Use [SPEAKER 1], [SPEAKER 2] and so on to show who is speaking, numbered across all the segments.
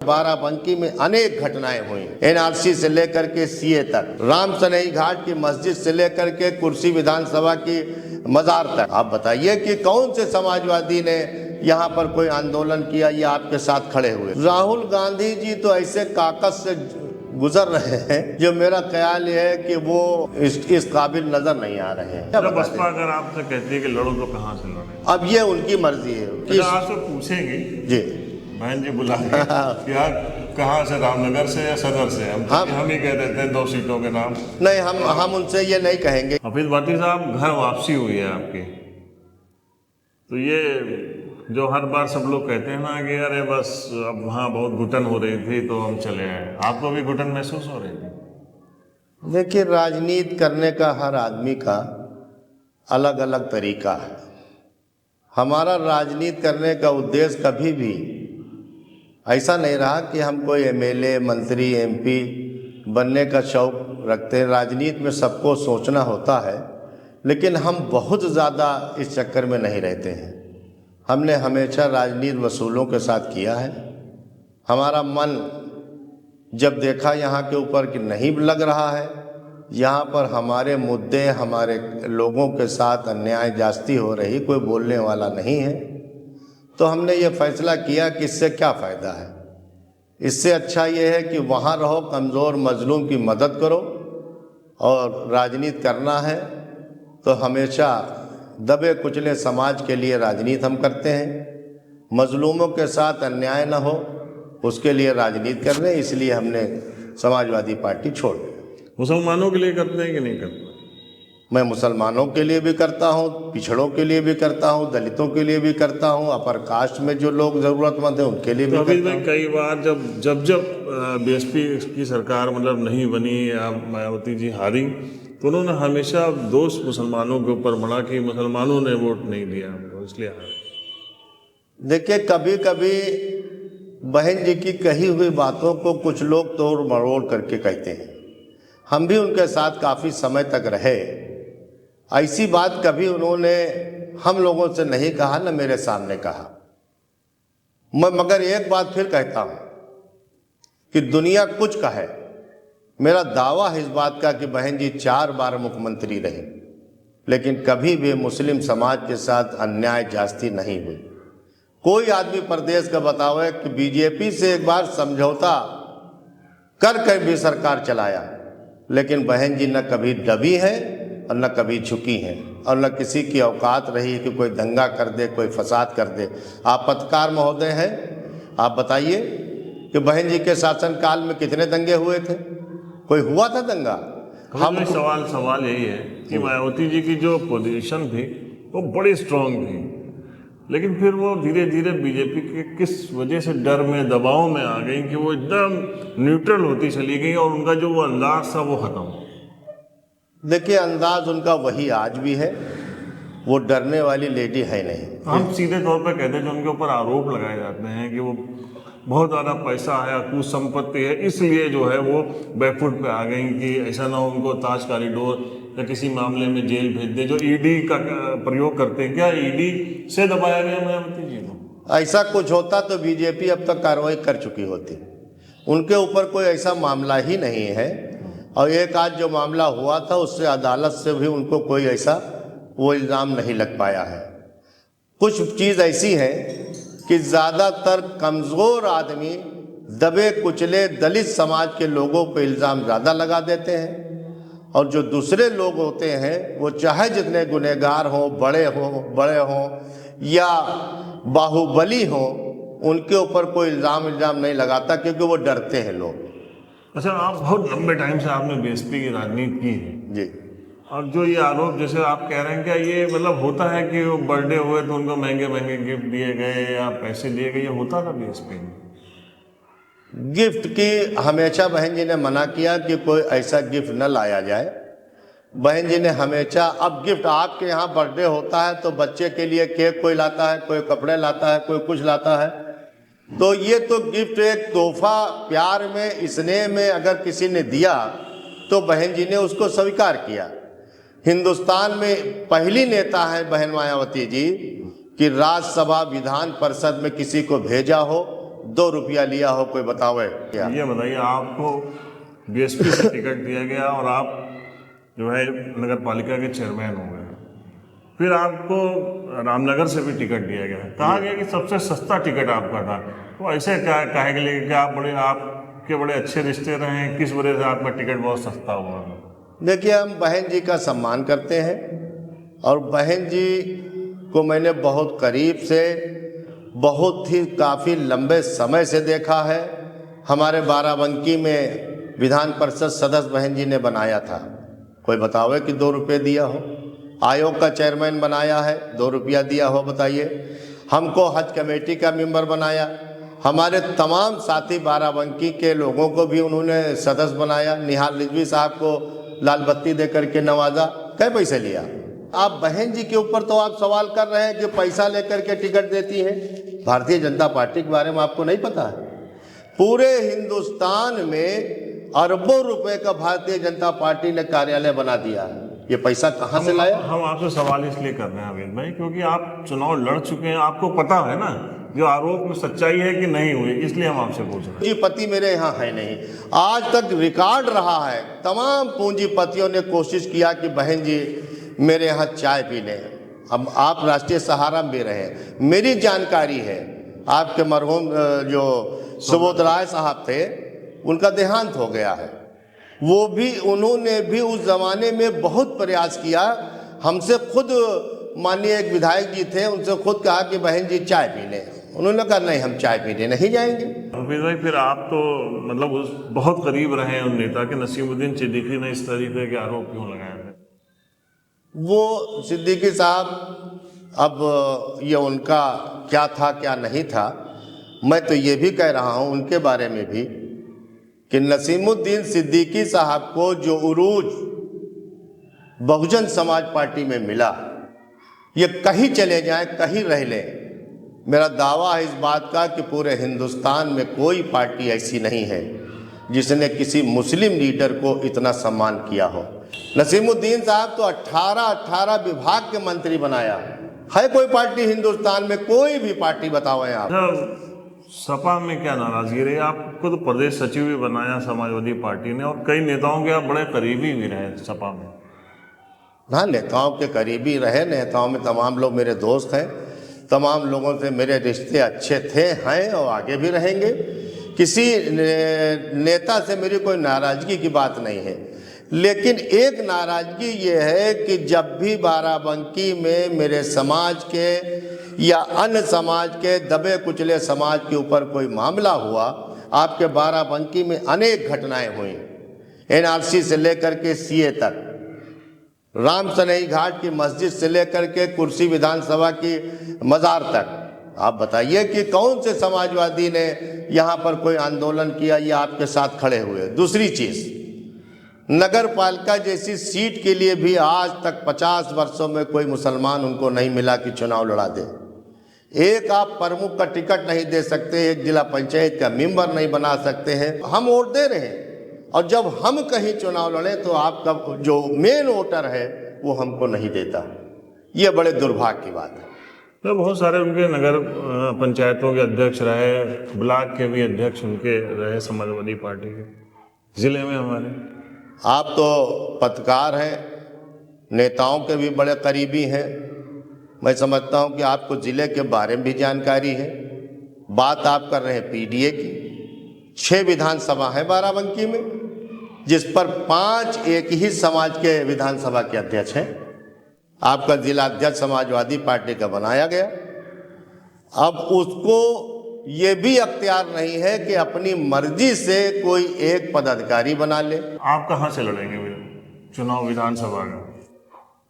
[SPEAKER 1] बाराबंकी में अनेक घटनाएं हुई, एनआरसी से लेकर के सीए तक, राम सनई घाट की मस्जिद से लेकर के कुर्सी विधानसभा की मजार तक। आप बताइए कि कौन से समाजवादी ने यहाँ पर कोई आंदोलन किया या आपके साथ खड़े हुए? राहुल गांधी जी तो ऐसे काकस से गुजर रहे हैं जो मेरा ख्याल ये है कि वो इस काबिल नजर नहीं आ रहे हैं।
[SPEAKER 2] बसपा अगर आपसे कहती है कि लड़ो तो कहाँ से लड़े?
[SPEAKER 1] अब ये उनकी मर्जी है।
[SPEAKER 2] आपसे पूछेंगे
[SPEAKER 1] जी
[SPEAKER 2] बहन जी बुला के यार कहाँ से, रामनगर से या सदर से? हम ही कह देते हैं 2 सीटों के नाम।
[SPEAKER 1] नहीं, हम उनसे ये नहीं कहेंगे।
[SPEAKER 2] हफीज भाटी साहब, घर वापसी हुई है आपकी, तो ये जो हर बार सब लोग कहते हैं ना कि अरे बस अब वहाँ बहुत घुटन हो रही थी तो हम चले आए, आपको भी घुटन महसूस हो रही थी?
[SPEAKER 1] देखिए, राजनीति करने का हर आदमी का अलग अलग तरीका है। हमारा राजनीति करने का उद्देश्य कभी भी ऐसा नहीं रहा कि हम कोई एमएलए, मंत्री, एमपी बनने का शौक रखते हैं। राजनीति में सबको सोचना होता है, लेकिन हम बहुत ज़्यादा इस चक्कर में नहीं रहते हैं। हमने हमेशा राजनीति वसूलों के साथ किया है। हमारा मन जब देखा यहाँ के ऊपर कि नहीं लग रहा है, यहाँ पर हमारे मुद्दे, हमारे लोगों के साथ अन्याय जास्ती हो रही, कोई बोलने वाला नहीं है, तो हमने ये फैसला किया कि इससे क्या फ़ायदा है। इससे अच्छा ये है कि वहाँ रहो, कमज़ोर मजलूम की मदद करो, और राजनीति करना है तो हमेशा दबे कुचले समाज के लिए राजनीति हम करते हैं। मजलूमों के साथ अन्याय न हो उसके लिए राजनीति कर रहे हैं, इसलिए हमने समाजवादी पार्टी छोड़ दी।
[SPEAKER 2] मुसलमानों के लिए करते हैं कि नहीं करते?
[SPEAKER 1] मैं मुसलमानों के लिए भी करता हूँ, पिछड़ों के लिए भी करता हूँ, दलितों के लिए भी करता हूँ, अपर कास्ट में जो लोग ज़रूरतमंद हैं उनके लिए भी करता हूँ।
[SPEAKER 2] कई बार जब बीएसपी की सरकार मतलब नहीं बनी या मायावती जी हारी, तो उन्होंने हमेशा दोष मुसलमानों के ऊपर मढ़ा कि मुसलमानों ने वोट नहीं दिया हमको, इसलिए हारे।
[SPEAKER 1] देखिए, कभी कभी बहन जी की कही हुई बातों को कुछ लोग तोड़ मरोड़ करके कहते हैं। हम भी उनके साथ काफ़ी समय तक रहे। ऐसी बात कभी उन्होंने हम लोगों से नहीं कहा, न मेरे सामने कहा। मैं मगर एक बात फिर कहता हूँ कि दुनिया कुछ कहे, मेरा दावा है इस बात का कि बहन जी 4 बार मुख्यमंत्री रहे, लेकिन कभी भी मुस्लिम समाज के साथ अन्याय जास्ती नहीं हुई। कोई आदमी प्रदेश का बतावे कि बीजेपी से एक बार समझौता कर भी सरकार चलाया, लेकिन बहन जी न कभी दबी है और न कभी झुकी हैं, और न किसी की औकात रही कि कोई दंगा कर दे, कोई फसाद कर दे। आप पत्रकार महोदय हैं, आप बताइए कि बहन जी के शासनकाल में कितने दंगे हुए थे? कोई हुआ था दंगा?
[SPEAKER 2] हम सवाल यही है कि मायावती जी की जो पोजीशन थी वो बड़ी स्ट्रांग थी, लेकिन फिर वो धीरे धीरे बीजेपी के किस वजह से डर में, दबाव में आ गई कि वो एकदम न्यूट्रल होती चली गई और उनका जो वो अंदाज था वो खत्म।
[SPEAKER 1] देखिए, अंदाज उनका वही आज भी है, वो डरने वाली लेडी है नहीं।
[SPEAKER 2] हम सीधे तौर पर कहते हैं, जो उनके ऊपर आरोप लगाए जाते हैं कि वो बहुत ज़्यादा पैसा है, कुछ संपत्ति है, इसलिए जो है वो बैकफुट पे आ गई कि ऐसा ना हो उनको ताज कॉरिडोर या किसी मामले में जेल भेज दे, जो ईडी का प्रयोग करते हैं। क्या ईडी से दबाया गया मायावती जी को?
[SPEAKER 1] ऐसा कुछ होता तो बीजेपी अब तक कार्रवाई कर चुकी होती। उनके ऊपर कोई ऐसा मामला ही नहीं है, और एक आज जो मामला हुआ था उससे अदालत से भी उनको कोई ऐसा वो इल्ज़ाम नहीं लग पाया है। कुछ चीज़ ऐसी है कि ज़्यादातर कमज़ोर आदमी दबे कुचले दलित समाज के लोगों पर इल्ज़ाम ज़्यादा लगा देते हैं, और जो दूसरे लोग होते हैं वो चाहे जितने गुनहगार हों, बड़े हों या बाहुबली हों, उनके ऊपर कोई इल्ज़ाम नहीं लगाता, क्योंकि वो डरते हैं लोग।
[SPEAKER 2] अच्छा, आप बहुत लंबे टाइम से आपने बीएसपी की राजनीति की है
[SPEAKER 1] जी,
[SPEAKER 2] और जो ये आरोप जैसे आप कह रहे हैं, क्या ये मतलब होता है कि वो बर्थडे हुए तो उनको महंगे महंगे गिफ्ट दिए गए या पैसे दिए गए, ये होता था बीएसपी में?
[SPEAKER 1] गिफ्ट की हमेशा बहन जी ने मना किया कि कोई ऐसा गिफ्ट न लाया जाए। बहन जी ने हमेशा, अब गिफ्ट आपके यहाँ बर्थडे होता है तो बच्चे के लिए केक कोई लाता है, कोई कपड़े लाता है, कोई कुछ लाता है, तो ये तो गिफ्ट एक तोहफा प्यार में, स्नेह में अगर किसी ने दिया तो बहन जी ने उसको स्वीकार किया। हिंदुस्तान में पहली नेता है बहन मायावती जी कि राज्यसभा, विधान परिषद में किसी को भेजा हो, ₹2 लिया हो, कोई बतावे क्या?
[SPEAKER 2] ये बताइए, आपको बीएसपी से टिकट दिया गया और आप जो है नगर पालिका के चेयरमैन हो गए, फिर आपको रामनगर से भी टिकट दिया गया, कहा गया कि सबसे सस्ता टिकट आपका था, तो ऐसे क्या कहे के लिए कि आपके बड़े अच्छे रिश्ते रहे हैं, किस वजह से आपका टिकट बहुत सस्ता हुआ?
[SPEAKER 1] देखिए, हम बहन जी का सम्मान करते हैं और बहन जी को मैंने बहुत करीब से, बहुत ही काफ़ी लंबे समय से देखा है। हमारे बाराबंकी में विधान परिषद सदस्य बहन जी ने बनाया था, कोई बतावे कि ₹2 दिया हो? आयोग का चेयरमैन बनाया है, ₹2 दिया हो बताइए? हमको हज कमेटी का मेंबर बनाया, हमारे तमाम साथी बाराबंकी के लोगों को भी उन्होंने सदस्य बनाया। निहाल रिजवी साहब को लाल बत्ती दे करके नवाजा, कै पैसे लिया? आप बहन जी के ऊपर तो आप सवाल कर रहे हैं कि पैसा लेकर के टिकट देती हैं। भारतीय जनता पार्टी के बारे में आपको नहीं पता है? पूरे हिंदुस्तान में अरबों रुपए का भारतीय जनता पार्टी ने कार्यालय बना दिया है। ये पैसा कहाँ से लाया?
[SPEAKER 2] हम आपसे सवाल इसलिए कर रहे हैं अविद भाई, क्योंकि आप चुनाव लड़ चुके हैं, आपको पता है ना जो आरोप में सच्चाई है कि नहीं हुई, इसलिए हम आपसे पूछ रहे हैं।
[SPEAKER 1] पूंजीपति मेरे यहाँ है नहीं, आज तक रिकॉर्ड रहा है। तमाम पूंजीपतियों ने कोशिश किया कि बहन जी मेरे यहाँ चाय पी लें। अब आप राष्ट्रीय सहारा में भी रहे, मेरी जानकारी है आपके मरहूम जो सुबोध राय साहब थे, उनका देहांत हो गया है। वो भी, उन्होंने भी उस जमाने में बहुत प्रयास किया। हमसे खुद माननीय एक विधायक जी थे, उनसे खुद कहा कि बहन जी चाय पी लें, उन्होंने कहा नहीं, हम चाय पीने नहीं जाएंगे।
[SPEAKER 2] अविद भाई, फिर आप तो मतलब उस बहुत करीब रहे हैं उन नेता के। नसीमुद्दीन सिद्दीकी ने इस तरीके के आरोप क्यों लगाए थे?
[SPEAKER 1] वो सिद्दीकी साहब, अब ये उनका क्या था क्या नहीं था, मैं तो ये भी कह रहा हूँ उनके बारे में भी कि नसीमुद्दीन सिद्दीकी साहब को जो उरूज बहुजन समाज पार्टी में मिला, ये कहीं चले जाएं, कहीं रह लें, मेरा दावा है इस बात का कि पूरे हिंदुस्तान में कोई पार्टी ऐसी नहीं है जिसने किसी मुस्लिम लीडर को इतना सम्मान किया हो। नसीमुद्दीन साहब तो 18 विभाग के मंत्री बनाया है। कोई पार्टी हिंदुस्तान में, कोई भी पार्टी बताओ आप?
[SPEAKER 2] सपा में क्या नाराजगी रही? आपको तो प्रदेश सचिव भी बनाया समाजवादी पार्टी ने, और कई नेताओं के आप बड़े करीबी भी रहे सपा में।
[SPEAKER 1] हाँ, नेताओं के करीबी रहे, नेताओं में तमाम लोग मेरे दोस्त हैं, तमाम लोगों से मेरे रिश्ते अच्छे थे, हैं और आगे भी रहेंगे। किसी नेता से मेरी कोई नाराज़गी की बात नहीं है, लेकिन एक नाराज़गी ये है कि जब भी बाराबंकी में मेरे समाज के या अन्य समाज के, दबे कुचले समाज के ऊपर कोई मामला हुआ, आपके बाराबंकी में अनेक घटनाएं हुई, एनआरसी से लेकर के सीए तक, राम सनई घाट की मस्जिद से लेकर के कुर्सी विधानसभा की मज़ार तक। आप बताइए कि कौन से समाजवादी ने यहाँ पर कोई आंदोलन किया या आपके साथ खड़े हुए? दूसरी चीज़, नगर पालिका जैसी सीट के लिए भी आज तक 50 वर्षों में कोई मुसलमान उनको नहीं मिला कि चुनाव लड़ा दे। एक आप प्रमुख का टिकट नहीं दे सकते, एक जिला पंचायत का मेंबर नहीं बना सकते हैं। हम वोट दे रहे हैं, और जब हम कहीं चुनाव लड़े तो आपका जो मेन वोटर है वो हमको नहीं देता। ये बड़े दुर्भाग्य की बात है।
[SPEAKER 2] तो बहुत सारे उनके नगर पंचायतों के अध्यक्ष रहे, ब्लॉक के भी अध्यक्ष उनके रहे समाजवादी पार्टी के, जिले में हमारे।
[SPEAKER 1] आप तो पत्रकार हैं, नेताओं के भी बड़े करीबी हैं, मैं समझता हूं कि आपको ज़िले के बारे में भी जानकारी है। बात आप कर रहे हैं पीडीए की। 6 विधानसभा है बाराबंकी में, जिस पर 5 एक ही समाज के विधानसभा के अध्यक्ष हैं। आपका जिला अध्यक्ष समाजवादी पार्टी का बनाया गया, अब उसको ये भी अख्तियार नहीं है कि अपनी मर्जी से कोई एक पदाधिकारी बना ले।
[SPEAKER 2] आप कहाँ से लड़ेंगे चुनाव विधानसभा का?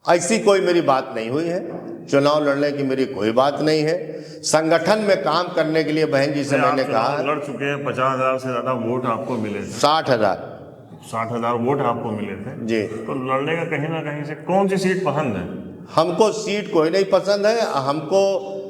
[SPEAKER 1] ऐसी कोई मेरी बात नहीं हुई है, चुनाव लड़ने की मेरी कोई बात नहीं है। संगठन में काम करने के लिए बहन जी से मैंने कहा,
[SPEAKER 2] लड़ चुके हैं, 50,000 से ज़्यादा वोट आपको मिले थे।
[SPEAKER 1] 60,000
[SPEAKER 2] वोट आपको मिले थे
[SPEAKER 1] जी।
[SPEAKER 2] तो लड़ने का कहीं ना कहीं से कौन सी सीट पसंद है?
[SPEAKER 1] हमको सीट कोई नहीं पसंद है। हमको,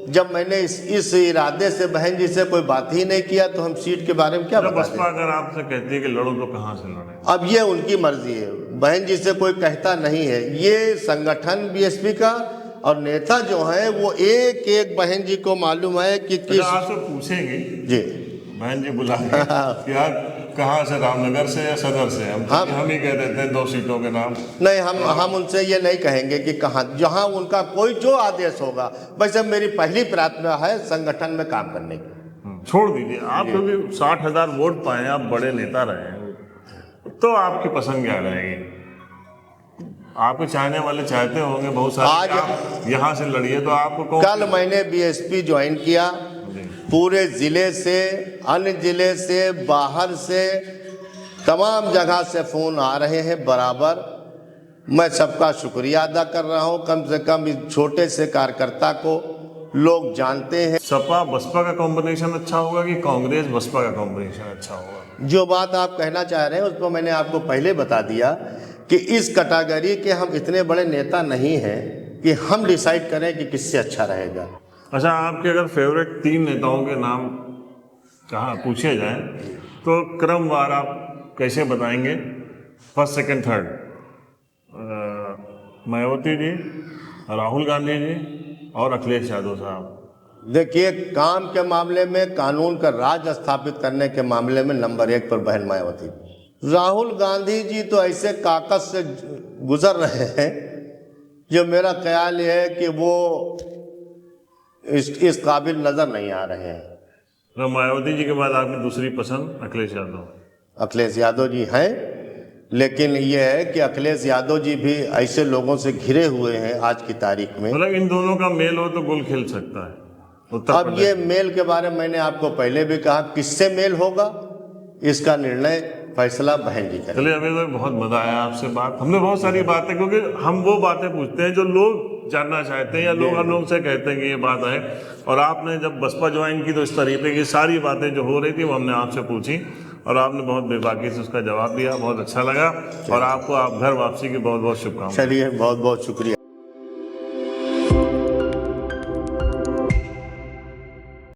[SPEAKER 1] जब मैंने इस इरादे से बहन जी से कोई बात ही नहीं किया तो हम सीट के बारे में क्या बता दें?
[SPEAKER 2] बसपा अगर आपसे कहती है कि लड़ो तो कहाँ से लड़े?
[SPEAKER 1] अब ये उनकी मर्जी है, बहन जी से कोई कहता नहीं है। ये संगठन बीएसपी का और नेता जो है वो एक एक बहन जी को मालूम है कि किस।
[SPEAKER 2] आपसे पूछेंगे
[SPEAKER 1] जी
[SPEAKER 2] बहन जी बुला के कि यार कहाँ से, रामनगर से या सदर से? हम ही कह देते हैं 2 सीटों के नाम।
[SPEAKER 1] नहीं, हम उनसे ये नहीं कहेंगे कि कहाँ, जहाँ उनका कोई जो आदेश होगा। वैसे मेरी पहली प्राथमिकता है संगठन में काम करने की।
[SPEAKER 2] छोड़ दीजिए आप, क्योंकि 60,000 वोट पाए, आप बड़े नेता रहे हैं, तो आपकी पसंद क्या रहेगी? आपके चाहने वाले चाहते होंगे बहुत सारे
[SPEAKER 1] आज
[SPEAKER 2] आप यहाँ से लड़िए, तो आपको कौन?
[SPEAKER 1] कल मैंने बीएसपी ज्वाइन किया। पूरे ज़िले से, अन्य ज़िले से, बाहर से, तमाम जगह से फ़ोन आ रहे हैं बराबर। मैं सबका शुक्रिया अदा कर रहा हूं। कम से कम इस छोटे से कार्यकर्ता को लोग जानते हैं।
[SPEAKER 2] सपा बसपा का कॉम्बिनेशन अच्छा होगा कि कांग्रेस बसपा का कॉम्बिनेशन अच्छा होगा?
[SPEAKER 1] जो बात आप कहना चाह रहे हैं उसको मैंने आपको पहले बता दिया कि इस कैटेगरी के हम इतने बड़े नेता नहीं हैं कि हम डिसाइड करें कि किससे अच्छा रहेगा।
[SPEAKER 2] अच्छा, आपके अगर फेवरेट 3 नेताओं के नाम कहाँ पूछे जाएं तो क्रमवार आप कैसे बताएंगे? First, second, third. Mayawati ji, Rahul Gandhi ji और अखिलेश यादव साहब।
[SPEAKER 1] देखिए, काम के मामले में, कानून का राज स्थापित करने के मामले में नंबर 1 पर बहन मायावती। राहुल गांधी जी तो ऐसे काकस से गुजर रहे हैं जो मेरा ख्याल ये है कि वो इस काबिल नज़र नहीं आ रहे हैं।
[SPEAKER 2] तो मायावती जी के बाद आपकी दूसरी पसंद अखिलेश यादव?
[SPEAKER 1] अखिलेश यादव जी हैं, लेकिन ये है कि अखिलेश यादव जी भी ऐसे लोगों से घिरे हुए हैं आज की तारीख में।
[SPEAKER 2] मतलब इन दोनों का मेल हो तो गुल खिल सकता है उत्तर
[SPEAKER 1] अब
[SPEAKER 2] प्रदेश।
[SPEAKER 1] ये मेल के बारे में मैंने आपको पहले भी कहा, किससे मेल होगा इसका निर्णय, फैसला बहन जी करें।
[SPEAKER 2] चलिए, अभी तो बहुत मजा आया आपसे बात। हमने बहुत सारी बातें, क्योंकि हम वो बातें पूछते हैं जो लोग जानना चाहते हैं या लोग हम लोग से कहते हैं कि ये बात है। और आपने जब बसपा ज्वाइन की तो इस तरीके की सारी बातें जो हो रही थी वो हमने आपसे पूछी और आपने बहुत बेबाकी से उसका जवाब दिया। बहुत अच्छा लगा और आपको आप घर वापसी की बहुत बहुत शुभकामनाएं।
[SPEAKER 1] चलिए, बहुत बहुत शुक्रिया।